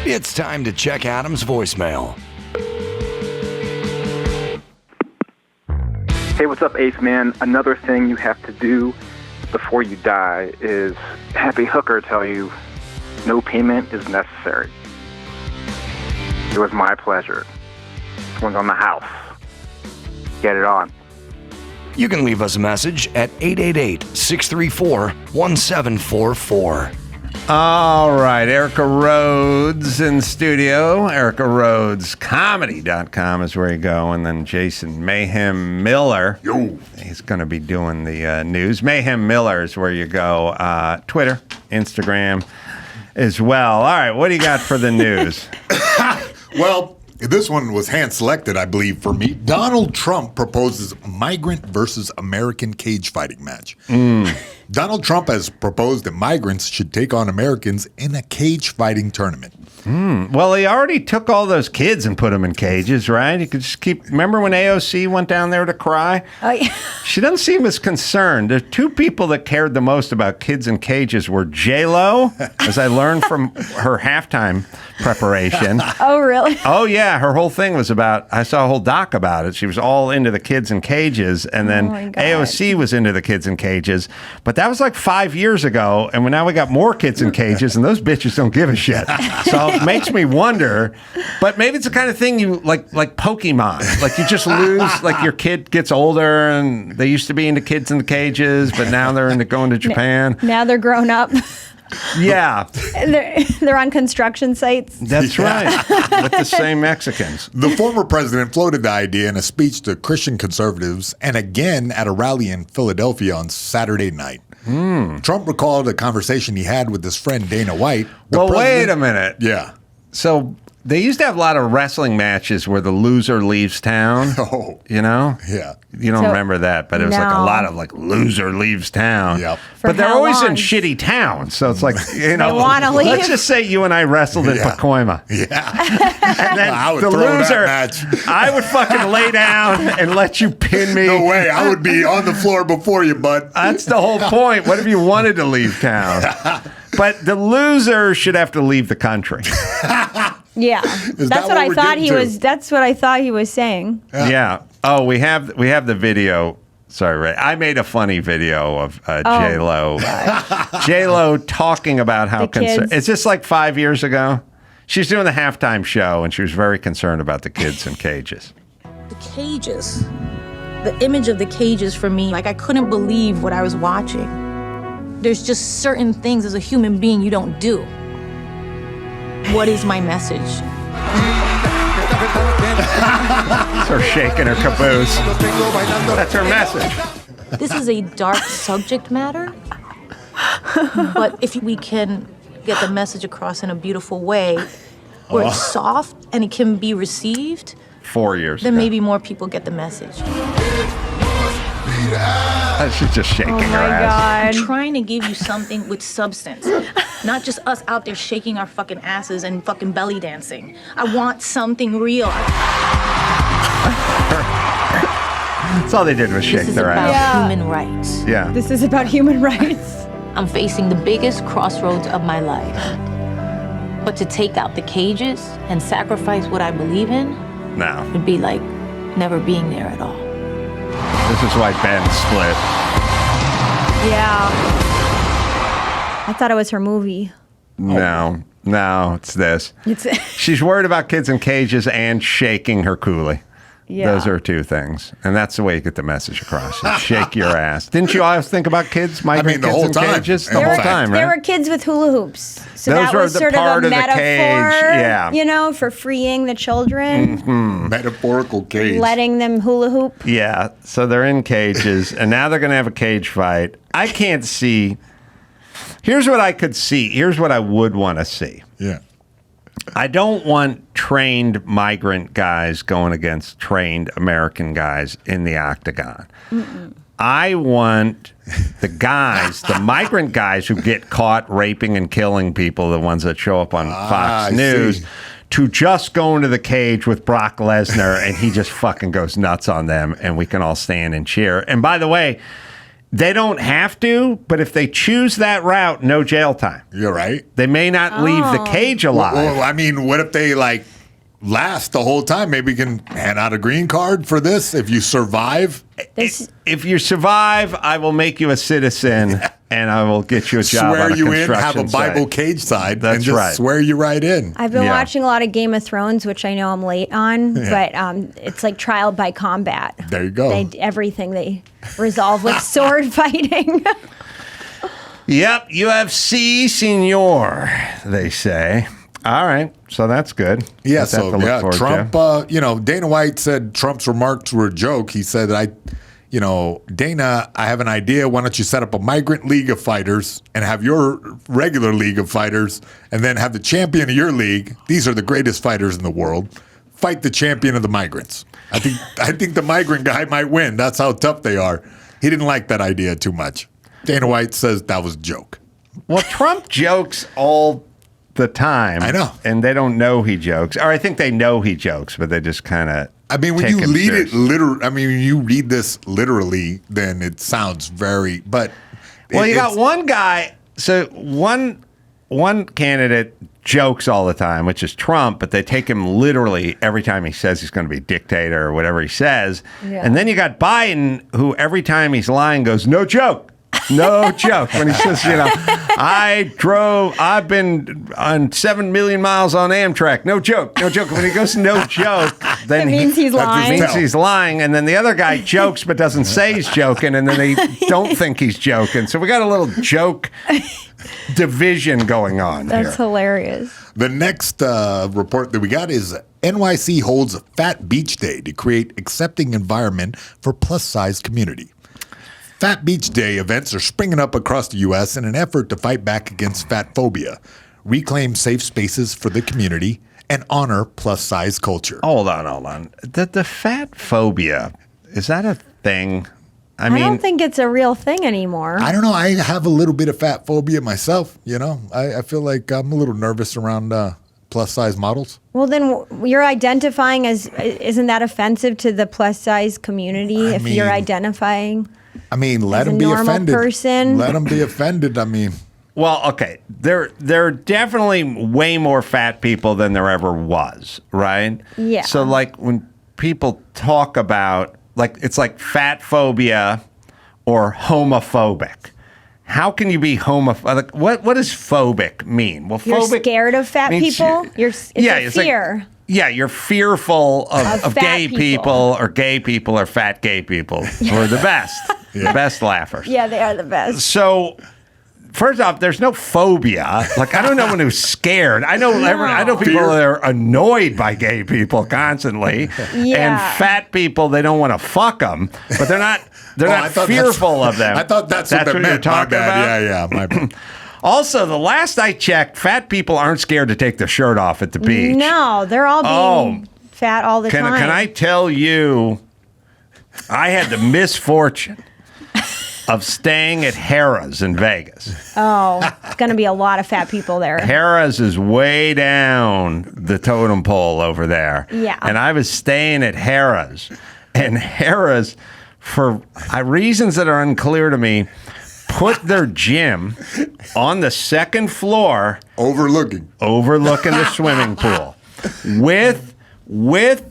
It's time to check Adam's voicemail. Hey, what's up, Ace Man? Another thing you have to do before you die is have a hooker tell you no payment is necessary. It was my pleasure. This one's on the house. Get it on. You can leave us a message at 888-634-1744. All right, Erica Rhodes in studio. Erica Rhodes Comedy.com is where you go. And then Jason Mayhem Miller. Yo. He's going to be doing the news. Mayhem Miller is where you go. Twitter, Instagram as well. All right, what do you got for the news? Well, this one was hand-selected, I believe, for me. Donald Trump proposes migrant versus American cage fighting match. Donald Trump has proposed that migrants should take on Americans in a cage fighting tournament. Well, he already took all those kids and put them in cages, right? You could just keep... Remember when AOC went down there to cry? Oh, yeah. She doesn't seem as concerned. The two people that cared the most about kids in cages were J-Lo, as I learned from her halftime preparation. Oh, really? Oh, yeah. Her whole thing was about... I saw a whole doc about it. She was all into the kids in cages, and then AOC was into the kids in cages. But that was like 5 years ago, and now we got more kids in cages, and those bitches don't give a shit. So it makes me wonder, but maybe it's the kind of thing you like Pokemon. Like you just lose, like your kid gets older and they used to be into kids in the cages, but now they're into going to Japan. Now they're grown up. Yeah. They're on construction sites. That's right. With the same Mexicans. The former president floated the idea in a speech to Christian conservatives and again at a rally in Philadelphia on Saturday night. Trump recalled a conversation he had with his friend Dana White. Well, wait a minute. Yeah. So they used to have a lot of wrestling matches where the loser leaves town. Oh. You know? Yeah. You don't remember that, but it was like a lot of like loser leaves town. Yep. But they're how always in long? shitty towns. So it's like, you know, wanna leave. let's just say you and I wrestled in Pacoima. Yeah. And then I would the throw loser, that match. I would fucking lay down and let you pin me. No way. I would be on the floor before you, bud. That's the whole point. What if you wanted to leave town? But the loser should have to leave the country. Yeah, that that's what what I we're thought getting he to? was. That's what I thought he was saying. Yeah. Oh, we have the video. Sorry, Ray. I made a funny video of J-Lo. J-Lo talking about how concerned. Is this like 5 years ago? She's doing the halftime show, and she was very concerned about the kids in cages. The cages. The image of the cages for me, like I couldn't believe what I was watching. There's just certain things as a human being you don't do. What is my message? Her shaking her caboose. That's her message. This is a dark subject matter, but if we can get the message across in a beautiful way, where it's soft and it can be received, 4 years then ago. maybe more people get the message. She's just shaking her my ass. I'm trying to give you something with substance. Not just us out there shaking our fucking asses and fucking belly dancing. I want something real. That's all they did was shake This is their about ass. human rights. Yeah. This is about human rights. I'm facing the biggest crossroads of my life. But to take out the cages and sacrifice what I believe in No. would be like never being there at all. This is why Ben split. Yeah. I thought it was her movie. No, it's this. It's She's worried about kids in cages and shaking her coolie. yeah. Those are two things. And that's the way you get the message across. You shake your ass. Didn't you always think about kids, migrant the kids whole in time. cages? The There whole were- time, There right? were kids with hula hoops. So Those that were was the sort part of a of the metaphor, cage, yeah. you know, for freeing the children, Metaphorical cage. letting them hula hoop. Yeah, so they're in cages, and now they're going to have a cage fight. I can't see. Here's what I could see. Here's what I would want to see. Yeah. I don't want trained migrant guys going against trained American guys in the octagon. I want the guys, the migrant guys who get caught raping and killing people, the ones that show up on Fox I News, see. to just go into the cage with Brock Lesnar and he just fucking goes nuts on them and we can all stand and cheer. And by the way, They don't have to, but if they choose that route, no jail time. You're right. They may not leave the cage alive. Well, I mean, what if they like last the whole time? Maybe you can hand out a green card for this if you survive. If you survive, I will make you a citizen and I will get you a job. Swear on a you in, have a construction Bible site. cage side, That's and just right. swear you right in. I've been watching a lot of Game of Thrones, which I know I'm late on, but it's like trial by combat. There you go. Everything they resolve with sword fighting. Yep, UFC senor, they say. All right, so that's good. Yeah, Got that to look forward Trump, to. Dana White said Trump's remarks were a joke. He said, Dana, I have an idea. Why don't you set up a migrant league of fighters and have your regular league of fighters and then have the champion of your league, these are the greatest fighters in the world, fight the champion of the migrants. I think the migrant guy might win. That's how tough they are. He didn't like that idea too much. Dana White says that was a joke. Well, Trump jokes all the time. I know. And they don't know he jokes. Or I think they know he jokes, but they just kind of when you you read this literally, then it sounds very, but. Well, you got one guy, so one candidate jokes all the time, which is Trump, but they take him literally every time he says he's going to be dictator or whatever he says. Yeah. And then you got Biden, who every time he's lying goes, no joke. No joke. When he says, I've been on 7 million miles on Amtrak. No joke. No joke. When he goes, no joke, then it means he's lying. It means he's lying. And then the other guy jokes but doesn't say he's joking. And then they don't think he's joking. So we got a little joke division going on here. That's hilarious. The next report that we got is NYC holds a Fat Beach Day to create accepting environment for plus-size community. Fat Beach Day events are springing up across the U.S. in an effort to fight back against fatphobia, reclaim safe spaces for the community, and honor plus-size culture. Hold on. The fat phobia, is that a thing? I mean, don't think it's a real thing anymore. I don't know. I have a little bit of fat phobia myself, I feel like I'm a little nervous around plus-size models. Well, then you're identifying as, isn't that offensive to the plus-size community you're identifying? Let them be offended. Let them be offended. Well, okay. There are definitely way more fat people than there ever was, right? Yeah. So, like, when people talk about, it's like fat phobia or homophobic. How can you be homophobic? What does phobic mean? Well, you're scared of fat people? It's fear. You're fearful of gay people, or gay people, or fat gay people, who are the best. The best laughers. Yeah, they are the best. So, first off, there's no phobia. I don't know anyone who's scared. I know people that are annoyed by gay people constantly, and fat people, they don't want to fuck them, but they're not fearful of them. I thought that's what they meant. You're talking about. Yeah, my bad. Also, the last I checked, fat people aren't scared to take their shirt off at the beach. No, they're all being fat all the time. Can I tell you, I had the misfortune of staying at Harrah's in Vegas. Oh, it's going to be a lot of fat people there. Harrah's is way down the totem pole over there. Yeah. And I was staying at Harrah's. And Harrah's, for reasons that are unclear to me, put their gym on the second floor. Overlooking the swimming pool. With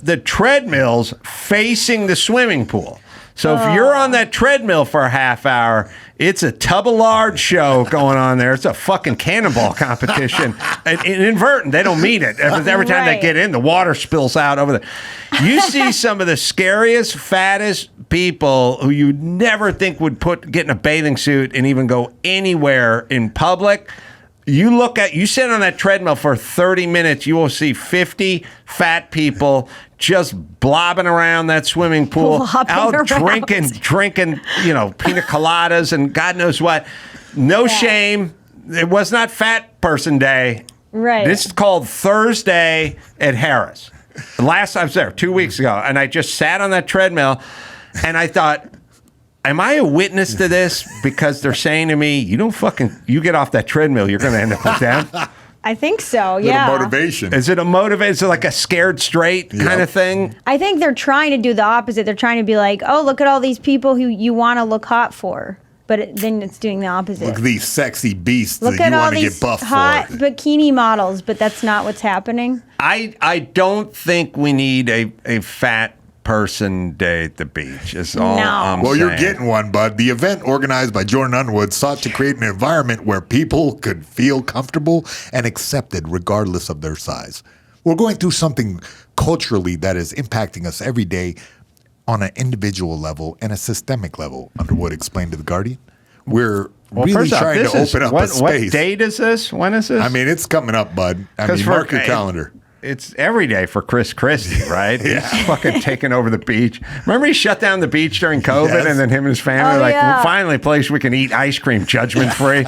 the treadmills facing the swimming pool. So if you're on that treadmill for a half hour, it's a tub of lard show going on there. It's a fucking cannonball competition. Inadvertent. They don't mean it. Every time they get in, the water spills out over there. You see some of the scariest, fattest people who you never think would get in a bathing suit and even go anywhere in public. You sit on that treadmill for 30 minutes, you will see 50 fat people just blobbing around that swimming pool, drinking, pina coladas and God knows what. No shame. It was not Fat Person Day. Right. This is called Thursday at Harrah's. Last I was there, 2 weeks ago, and I just sat on that treadmill, and I thought, am I a witness to this? Because they're saying to me, you get off that treadmill, you're going to end up with them. I think so, yeah. Motivation. Is it a motivation? Is it like a scared straight kind of thing? I think they're trying to do the opposite. They're trying to be like, oh, look at all these people who you want to look hot for. then it's doing the opposite. Look at these sexy beasts Look that at you all want to these get buff hot for. bikini models, but that's not what's happening. I don't think we need a fat person day at the beach. Is all No. I'm Well, saying. you're getting one, bud. The event organized by Jordan Underwood sought to create an environment where people could feel comfortable and accepted regardless of their size. We're going through something culturally that is impacting us every day on an individual level and a systemic level, Underwood explained to The Guardian. We're really first off, trying this to is- open up what, a space. What date is this? When is this? I mean, it's coming up, bud. I 'Cause mean, mark your calendar. It's every day for Chris Christie, right? He's fucking taking over the beach. Remember he shut down the beach during COVID, Yes. and then him and his family Oh, yeah. finally a place we can eat ice cream judgment free.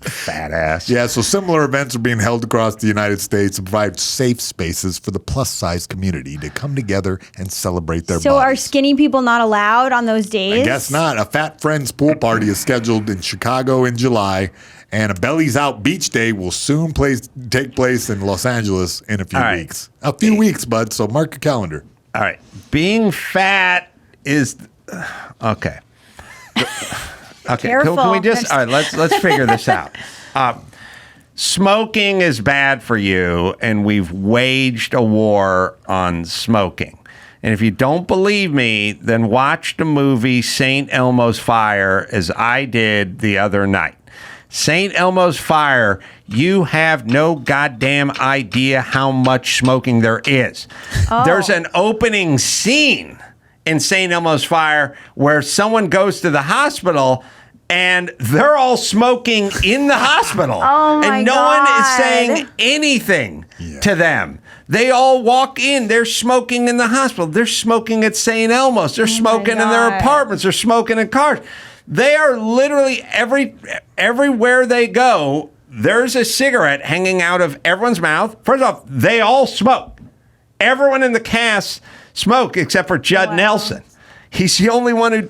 Fat ass. Yeah, so similar events are being held across the United States to provide safe spaces for the plus-size community to come together and celebrate their So are bodies. skinny people not allowed on those days? I guess not. A Fat Friends pool party is scheduled in Chicago in July, and a Bellies Out Beach Day will soon take place in Los Angeles in a few All right. weeks. A few weeks, bud, so mark your calendar. All right. Being fat is okay. Okay. Careful. Can we just all right? Let's figure this out. Smoking is bad for you, and we've waged a war on smoking. And if you don't believe me, then watch the movie St. Elmo's Fire as I did the other night. St. Elmo's Fire, you have no goddamn idea how much smoking there is. There's an opening scene in St. Elmo's Fire where someone goes to the hospital and they're all smoking in the hospital. Oh my and no one is God. saying anything to them. They all walk in. They're smoking in the hospital. They're smoking at St. Elmo's. They're smoking in their God. apartments. They're smoking in cars. They are literally everywhere they go, there's a cigarette hanging out of everyone's mouth. First off, they all smoke. Everyone in the cast smoke except for Judd Nelson. He's the only one who...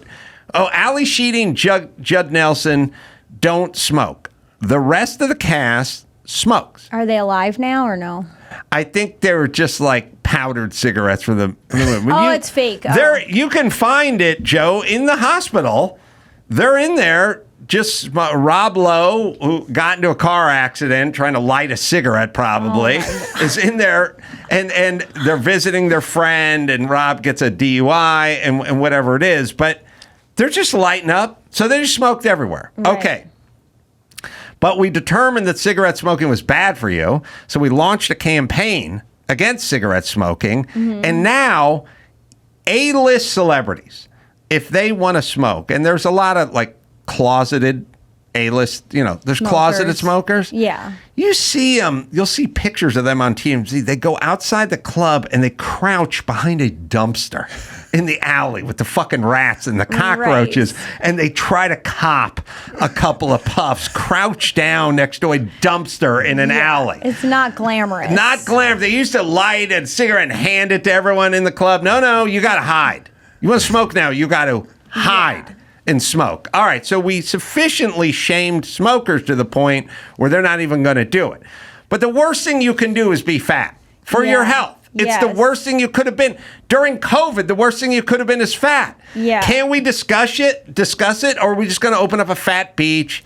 Oh, Ali Sheedy and Judd Nelson don't smoke. The rest of the cast smokes. Are they alive now or no? I think they were just like powdered cigarettes from the movie. It's fake. Oh. There, you can find it, Joe, in the hospital. They're in there. Just Rob Lowe, who got into a car accident trying to light a cigarette, probably, is in there, and they're visiting their friend, and Rob gets a DUI and whatever it is, but they're just lighting up, so they just smoked everywhere. Right. Okay. But we determined that cigarette smoking was bad for you, so we launched a campaign against cigarette smoking, and now A-list celebrities, if they want to smoke, and there's a lot of like closeted A-list, there's closeted smokers. Yeah. You see them, you'll see pictures of them on TMZ. They go outside the club and they crouch behind a dumpster in the alley with the fucking rats and the cockroaches, and they try to cop a couple of puffs, crouch down next to a dumpster in an alley. It's not glamorous. Not glamorous. They used to light a cigarette and hand it to everyone in the club. No, you got to hide. You want to smoke now, you got to hide and smoke. All right, so we sufficiently shamed smokers to the point where they're not even going to do it. But the worst thing you can do is be fat for your health. It's the worst thing you could have been. During COVID, the worst thing you could have been is fat. Yeah. Can we discuss it, or are we just going to open up a fat beach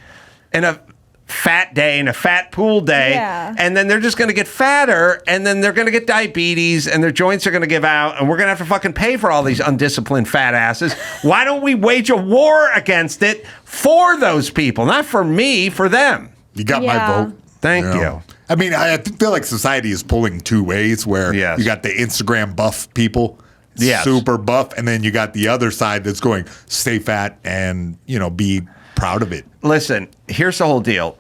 and a fat day and a fat pool day, and then they're just going to get fatter, and then they're going to get diabetes, and their joints are going to give out, and we're going to have to fucking pay for all these undisciplined fat asses? Why don't we wage a war against it for those people? Not for me, for them. You got my vote. Thank you. I mean, I feel like society is pulling two ways where you got the Instagram buff people, super buff, and then you got the other side that's going, stay fat and, be proud of it. Listen, here's the whole deal.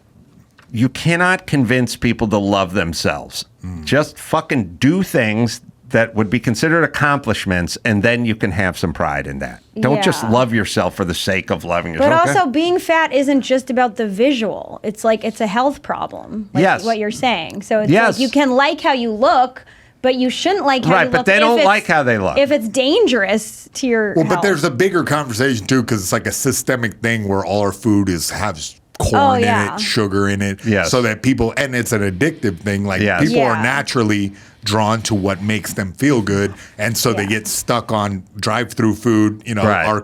You cannot convince people to love themselves. Just fucking do things that would be considered accomplishments, and then you can have some pride in that. Don't just love yourself for the sake of loving yourself. But also, being fat isn't just about the visual. It's like it's a health problem. Like what you're saying. So it's like you can like how you look, but you shouldn't like how you look. Right, but they don't like how they look. If it's dangerous to your health. But there's a bigger conversation, too, because it's like a systemic thing where all our food has corn in it, sugar in it, so that people, and it's an addictive thing, like people are naturally drawn to what makes them feel good, and so they get stuck on drive-through food, our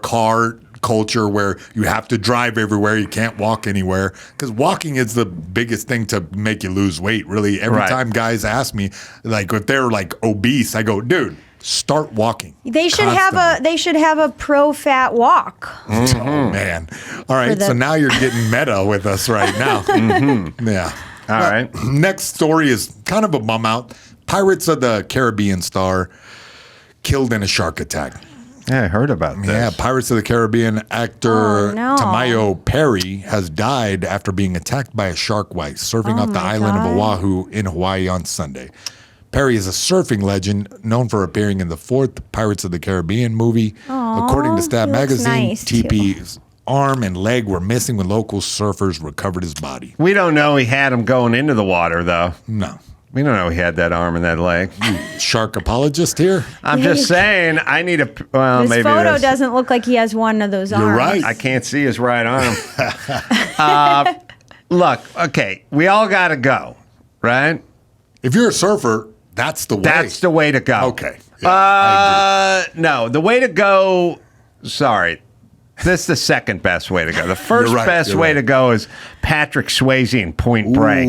culture where you have to drive everywhere. You can't walk anywhere because walking is the biggest thing to make you lose weight. Really, every time guys ask me, like if they're like obese, I go, dude, start walking. They should have a pro-fat walk. Mm-hmm. Oh man! All right, so now you're getting meta with us right now. Yeah. All right. Next story is kind of a bum out. Pirates of the Caribbean star killed in a shark attack. Yeah, I heard about this. Yeah, Pirates of the Caribbean actor Tamayo Perry has died after being attacked by a shark while surfing off the island of Oahu in Hawaii on Sunday. Perry is a surfing legend known for appearing in the fourth Pirates of the Caribbean movie. According to Stab Magazine, TP's arm and leg were missing when local surfers recovered his body. We don't know he had him going into the water, though. No. We don't know he had that arm and that leg. Shark apologist here? I'm just saying, I need a... Well, this maybe photo doesn't look like he has one of those arms. You're right. I can't see his right arm. Look, okay, we all got to go, right? If you're a surfer, that's the way. That's the way to go. Okay. Yeah, no, the way to go... Sorry. This is the second best way to go. The first best way to go is Patrick Swayze in Point Break.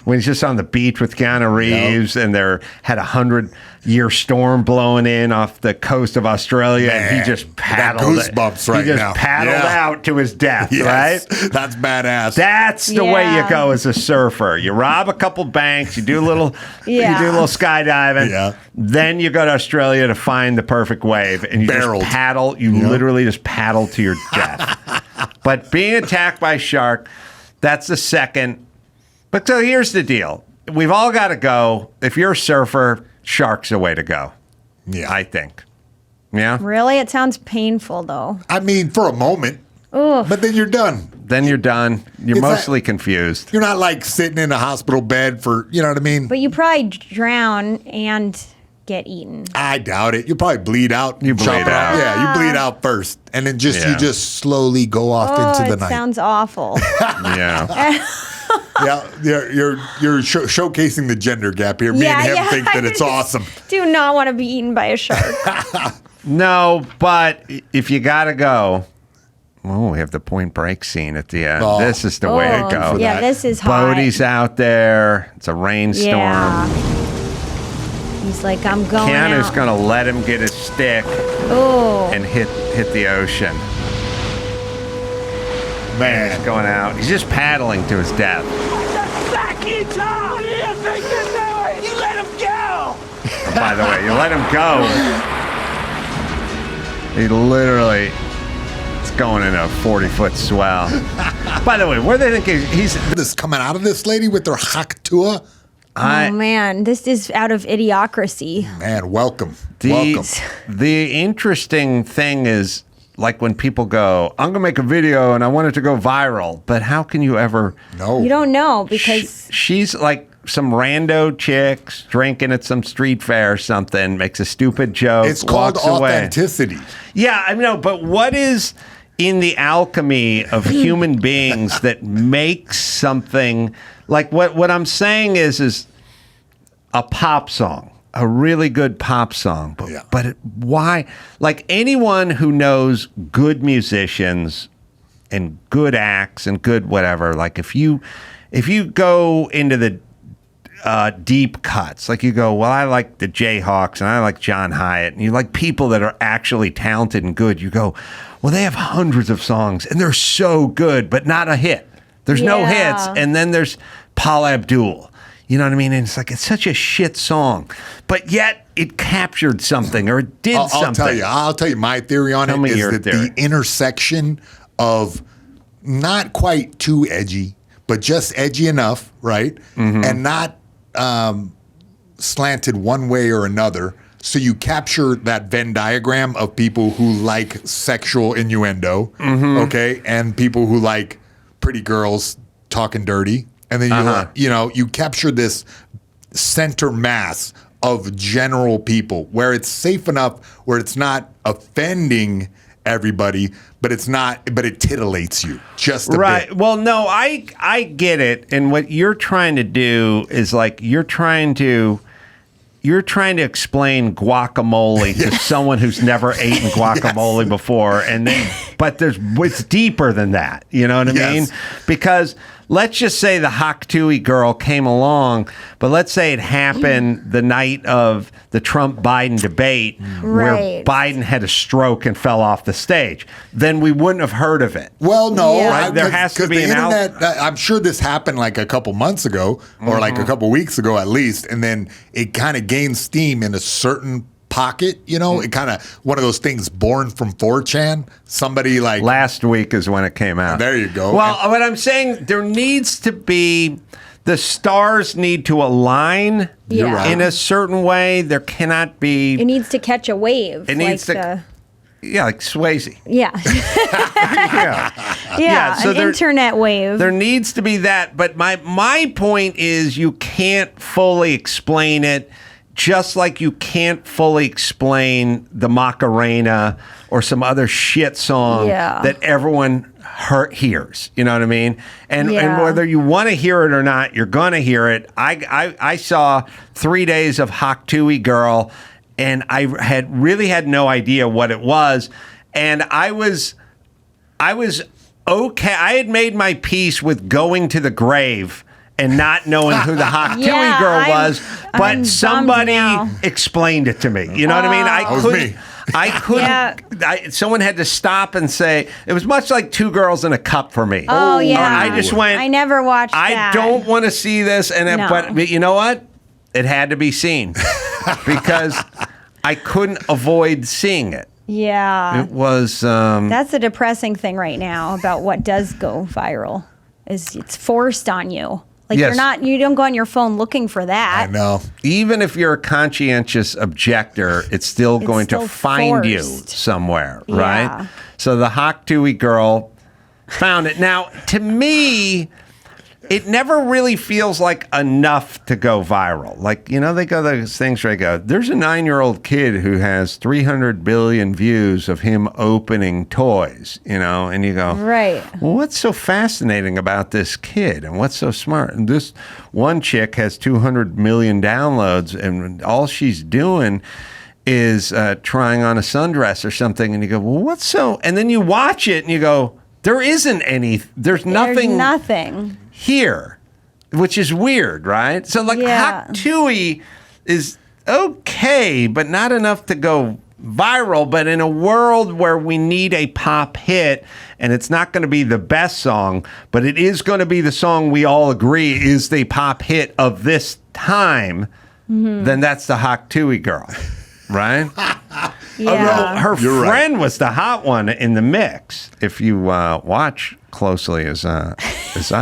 When he's just on the beach with Keanu Reeves and there had 100-year storm blowing in off the coast of Australia and he just paddled. Goosebumps right now. He just paddled out to his death, right? That's badass. That's the way you go as a surfer. You rob a couple banks, you do a little skydiving, then you go to Australia to find the perfect wave and you just paddle. You literally just paddle to your death. But being attacked by a shark, that's the second. But so here's the deal. We've all got to go. If you're a surfer, shark's the way to go. Yeah. I think. Yeah? Really? It sounds painful, though. I mean, for a moment. Ugh. But then you're done. You're mostly confused. You're not like sitting in a hospital bed for, you know what I mean? But you probably drown and get eaten. I doubt it. You probably bleed out. You bleed out. Yeah, you bleed out first. And then you just slowly go off into the night. Sounds awful. Yeah. You're showcasing the gender gap here. Me and him think that it's awesome. Do not want to be eaten by a shark. No, but if you got to go, we have the Point Break scene at the end. This is the way to go. Yeah, this is hot. Bodie's out there. It's a rainstorm. Yeah. He's like, I'm going Keanu's out. going to let him get his stick and hit the ocean. Man. He's going out. He's just paddling to his death. What do you think you're doing? You let him go! By the way, you let him go. He literally is going in a 40-foot swell. By the way, where do they think he's... This coming out of this lady with her Huak Tuah? Oh, man. This is out of Idiocracy. Man, welcome. The interesting thing is, like when people go, I'm going to make a video and I want it to go viral. But how can you ever... No. You don't know because... She's like some rando chicks drinking at some street fair or something, makes a stupid joke, It's called authenticity. Yeah, I know, but what is in the alchemy of human beings that makes something... Like what I'm saying is a pop song. A really good pop song, but why? Like anyone who knows good musicians and good acts and good whatever. Like if you go into the deep cuts, like you go, well, I like the Jayhawks and I like John Hyatt, and you like people that are actually talented and good. You go, well, they have hundreds of songs and they're so good, but not a hit. There's no hits, and then there's Paula Abdul. You know what I mean? And it's like, it's such a shit song, but yet it captured something or it did something. I'll tell you my theory on it is that the intersection of not quite too edgy, but just edgy enough, right? Mm-hmm. And not slanted one way or another. So you capture that Venn diagram of people who like sexual innuendo, okay? And people who like pretty girls talking dirty. And then you capture this center mass of general people where it's safe enough, where it's not offending everybody, but it titillates you just a bit. Well, no, I get it. And what you're trying to do is like you're trying to you're trying to explain guacamole to someone who's never eaten guacamole before, but it's deeper than that. You know what I mean? Because let's just say the Huak Tuah Girl came along, but let's say it happened the night of the Trump-Biden debate where Biden had a stroke and fell off the stage. Then we wouldn't have heard of it. Well, no. Right? There has to be the internet, I'm sure this happened like a couple months ago or like a couple weeks ago at least, and then it kind of gained steam in a certain pocket, you know, it kind of one of those things born from 4chan. Somebody like last week is when it came out. There you go. Well, what I'm saying, there needs to be the stars need to align in a certain way. There cannot be. It needs to catch a wave. It needs to. Yeah, like Swayze. Yeah. So an internet wave. There needs to be that, but my point is you can't fully explain it. Just like you can't fully explain the Macarena or some other shit song that everyone hears. You know what I mean? And whether you want to hear it or not, you're going to hear it. I saw 3 days of Huak Tuah Girl, and I had no idea what it was. And I was okay. I had made my peace with going to the grave and not knowing who the Huak Tuah Girl was, but somebody explained it to me. You know what I mean? I couldn't. Someone had to stop and say it was much like Two Girls in a Cup for me. Oh yeah. I just went. I never watched that. I don't want to see this, but you know what? It had to be seen because I couldn't avoid seeing it. Yeah. It was. That's a depressing thing right now about what does go viral. Is it's forced on you. Like you don't go on your phone looking for that. I know. Even if you're a conscientious objector, it's still going to find you somewhere, right? So the Huak Tuah Girl found it. Now, to me, it never really feels like enough to go viral. Like, you know, they go those things where they go, there's a 9-year-old kid who has 300 billion views of him opening toys, you know, and you go, right. Well, what's so fascinating about this kid and what's so smart? And this one chick has 200 million downloads and all she's doing is trying on a sundress or something. And you go, well, what's so, and then you watch it and you go, there's nothing here, which is weird, right? So like Huak Tuah is okay, but not enough to go viral. But in a world where we need a pop hit, and it's not going to be the best song, but it is going to be the song we all agree is the pop hit of this time, then that's the Huak Tuah Girl, right? Her friend was the hot one in the mix. If you watch closely as I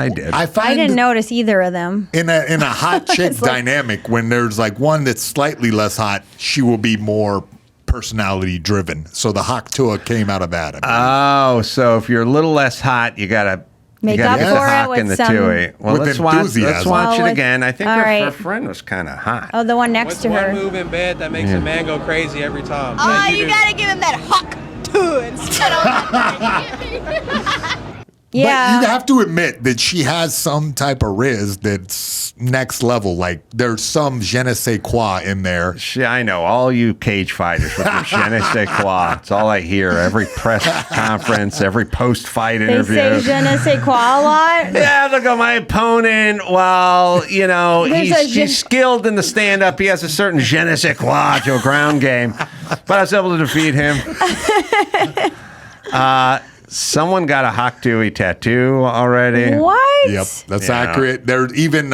did, I didn't notice either of them. In a hot chick dynamic, when there's like one that's slightly less hot, she will be more personality driven. So the Huak Tuah came out of that. So if you're a little less hot, you gotta make up for it with some Tuah. Well, let's watch it again. I think her friend was kind of hot. Oh, the one next to her. What's one move in bed that makes a man go crazy every time? Oh, you gotta give him that Huak Tuah instead of Yeah. But you have to admit that she has some type of riz that's next level. Like, there's some je ne sais quoi in there. I know. All you cage fighters with your je ne sais quoi. It's all I hear. Every press conference, every post-fight interview. They say je ne sais quoi a lot? Yeah, look at my opponent. Well, you know, he's skilled in the stand-up. He has a certain je ne sais quoi to a ground game. But I was able to defeat him. Someone got a Huak Tuah tattoo already. What? Yep, that's accurate. There's even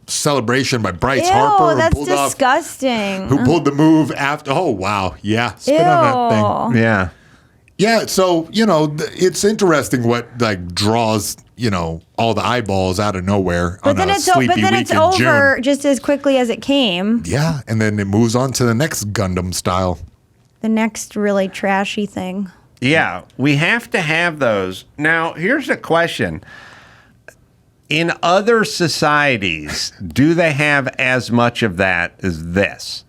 celebration by Bryce Harper. That's disgusting. Who pulled the move after? Oh, wow. Yeah, spit on that thing. Yeah. Yeah, so, you know, it's interesting what, like, draws, you know, all the eyeballs out of nowhere on a sleepy week in June. But then it's over just as quickly as it came. Yeah, and then it moves on to the next Gundam style. The next really trashy thing. Yeah, we have to have those. Now, here's a question. In other societies, do they have as much of that as this?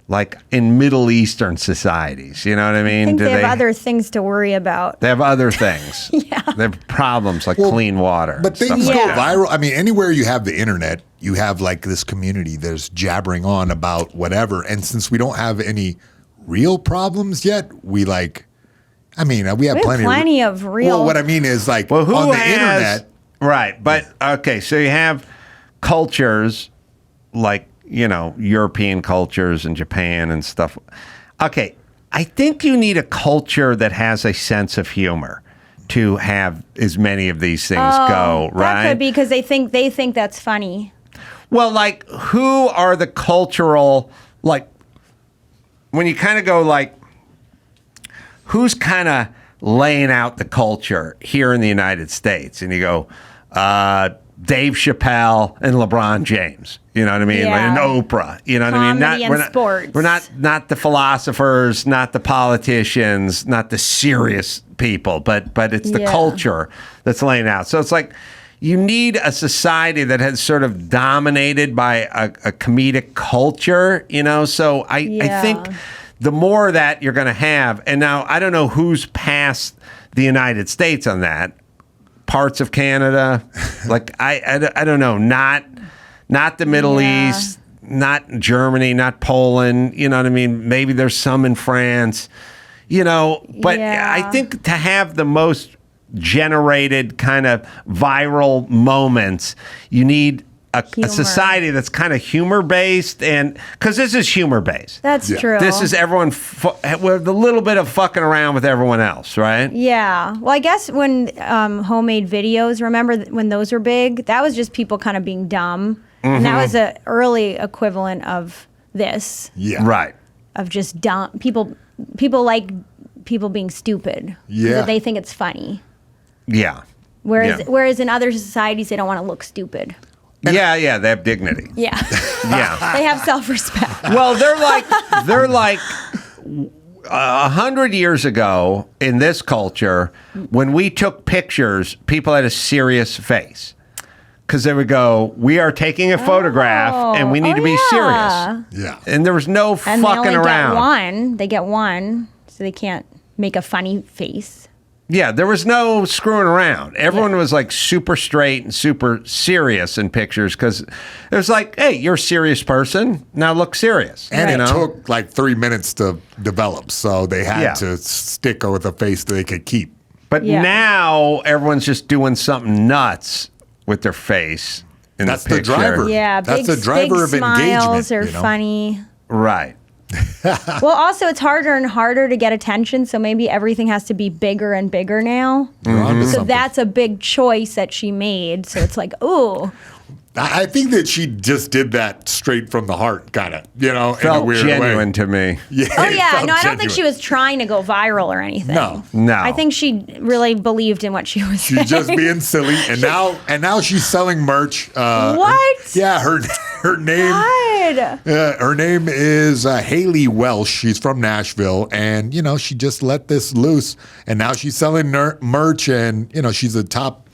like in Middle Eastern societies. You know what I mean? I think they have other things to worry about. They have other things. Yeah. They have problems like clean water. But things go viral. I mean, anywhere you have the internet, you have like this community that's jabbering on about whatever. And since we don't have any real problems yet, we have plenty of real. Well, what I mean is like who on the has, internet. Right. But okay, so you have cultures like, European cultures and Japan and stuff. Okay, I think you need a culture that has a sense of humor to have as many of these things go, right? That could be because they think that's funny. Well, like, who are the cultural, like, when you kind of go, like, who's kind of laying out the culture here in the United States? And you go, Dave Chappelle and LeBron James. You know what I mean? Yeah. And Oprah. You know what I mean? Sports. We're not the philosophers, not the politicians, not the serious people, but it's the culture that's laying out. So it's like you need a society that has sort of dominated by a comedic culture, So I think the more that you're going to have, and now I don't know who's past the United States on that. Parts of Canada, like I don't know, not the Middle East, not Germany, not Poland. You know what I mean? Maybe there's some in France. But I think to have the most generated kind of viral moments, you need a society that's kind of humor based, and because this is humor based. That's true. This is everyone with a little bit of fucking around with everyone else, right? Yeah. Well, I guess when homemade videos, remember when those were big? That was just people kind of being dumb, and that was an early equivalent of this. Yeah. Right. Of just dumb people. People like people being stupid. Yeah. That they think it's funny. Yeah. Whereas in other societies, they don't want to look stupid. Yeah, they have dignity. Yeah. Yeah. They have self-respect. Well, they're like 100 years ago in this culture, when we took pictures, people had a serious face. Because they would go, we are taking a photograph and we need to be serious. Yeah. And there was no And fucking they only around. They get one, so they can't make a funny face. Yeah, there was no screwing around. Everyone was like super straight and super serious in pictures because it was like, hey, you're a serious person. Now look serious. And it took like 3 minutes to develop. So they had to stick with a face that they could keep. But now everyone's just doing something nuts with their face in That's the picture. the driver. Yeah, That's big, the driver big of smiles engagement. are funny. Right. Well, also it's harder and harder to get attention, so maybe everything has to be bigger and bigger now. So that's a big choice that she made. So it's like, ooh. I think that she just did that straight from the heart, kind of, Felt in a weird genuine way. to me. Yeah, Oh yeah, no, I don't think she was trying to go viral or anything. No. I think she really believed in what she was saying. She's just being silly, and now she's selling merch. What? Yeah, her name. God. Her name is Haley Welsh. She's from Nashville, and she just let this loose, and now she's selling merch, and she's a top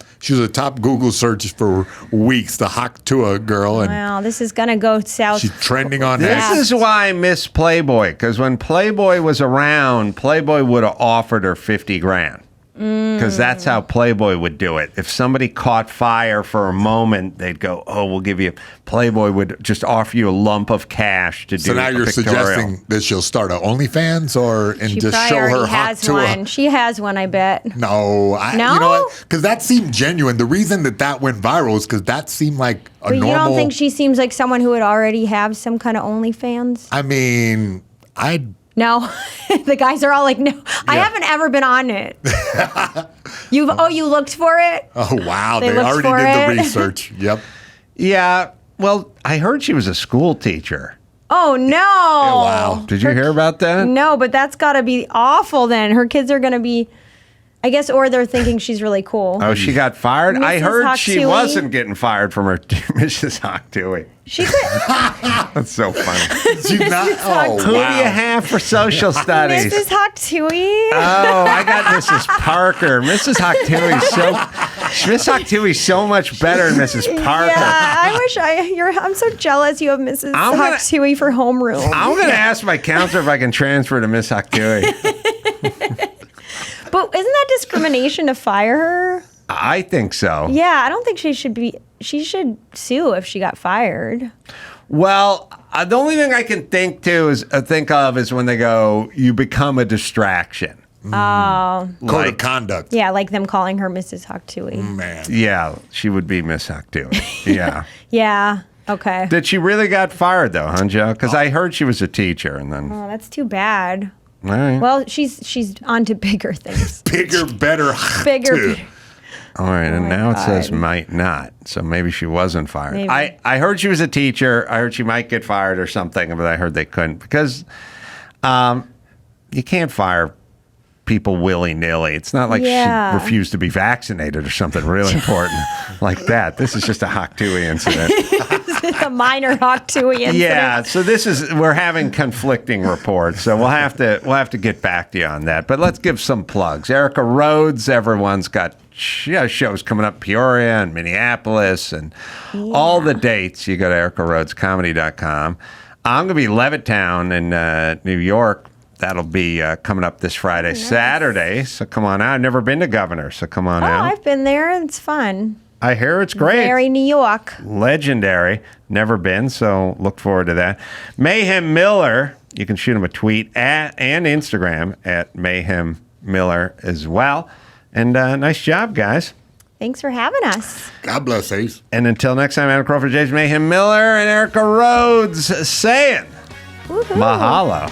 Google search for weeks. The Huak Tuah Girl, and wow, this is gonna go south. she's trending on. This is why I miss Playboy, because when Playboy was around, Playboy would have offered her $50,000. Because that's how Playboy would do it. If somebody caught fire for a moment, they'd go, "Oh, we'll give you." Playboy would just offer you a lump of cash to do. So now you're pictorial. suggesting that she'll start a OnlyFans and She just probably show her already Huak has Tuah. one. She has one, I bet. No, you know No? what? Because that seemed genuine. The reason that went viral is because that seemed like a But normal. you don't think she seems like someone who would already have some kind of OnlyFans? I mean, No, the guys are all like, no, I haven't ever been on it. You looked for it? Oh wow, they looked already for did it? the research. Yep. Yeah. Well, I heard she was a school teacher. Oh no! Wow. Did you hear about that? No, but that's got to be awful. Then her kids are going to be. I guess, or they're thinking she's really cool. Oh, she got fired? I Mrs. heard Huak she Tuah? wasn't getting fired from her Mrs. Huak Tuah. She could. That's so funny. She's not. Oh, Who do you wow. have for social studies? Mrs. Huak Tuah. Oh, I got Mrs. Parker. Mrs. Huak Tuah Miss Huak Tuah is so much better than Mrs. Parker. Yeah, I wish I'm so jealous you have Mrs. Huak Tuah for homeroom. I'm going to ask my counselor if I can transfer to Miss Huak Tuah. But isn't that discrimination to fire her? I think so. Yeah, I don't think she should sue if she got fired. Well, the only thing I can think of is when they go, you become a distraction. Oh. Code of conduct. Yeah, like them calling her Mrs. Huak Tuah. Man. Yeah, she would be Miss Huak Tuah. Yeah. Yeah. Okay. Did she really got fired though, huh, Joe? Because I heard she was a teacher, and then. Oh, that's too bad. All right. Well, she's on to bigger things. Bigger, better. Bigger. All right, and now it says God. might not, so maybe she wasn't fired. Maybe. I heard she was a teacher. I heard she might get fired or something, but I heard they couldn't because you can't fire people willy-nilly. It's not like she refused to be vaccinated or something really important like that. This is just a Huak Tuah incident. A minor Huak Tuah incident. Yeah, so we're having conflicting reports, so we'll have to get back to you on that. But let's give some plugs. Erica Rhodes, everyone's got shows coming up, Peoria and Minneapolis, and all the dates. You go to ericarrhodescomedy.com. I'm going to be Levittown in New York. That'll be coming up this Friday, Saturday. So come on out. I've never been to Governor, so come on out. I've been there. It's fun. I hear it's great. Very New York. Legendary. Never been, so look forward to that. Mayhem Miller, you can shoot him a tweet and Instagram at Mayhem Miller as well. And nice job, guys. Thanks for having us. God bless, Ace. And until next time, Adam Crawford, James Mayhem Miller, and Erica Rhodes saying Woohoo. mahalo.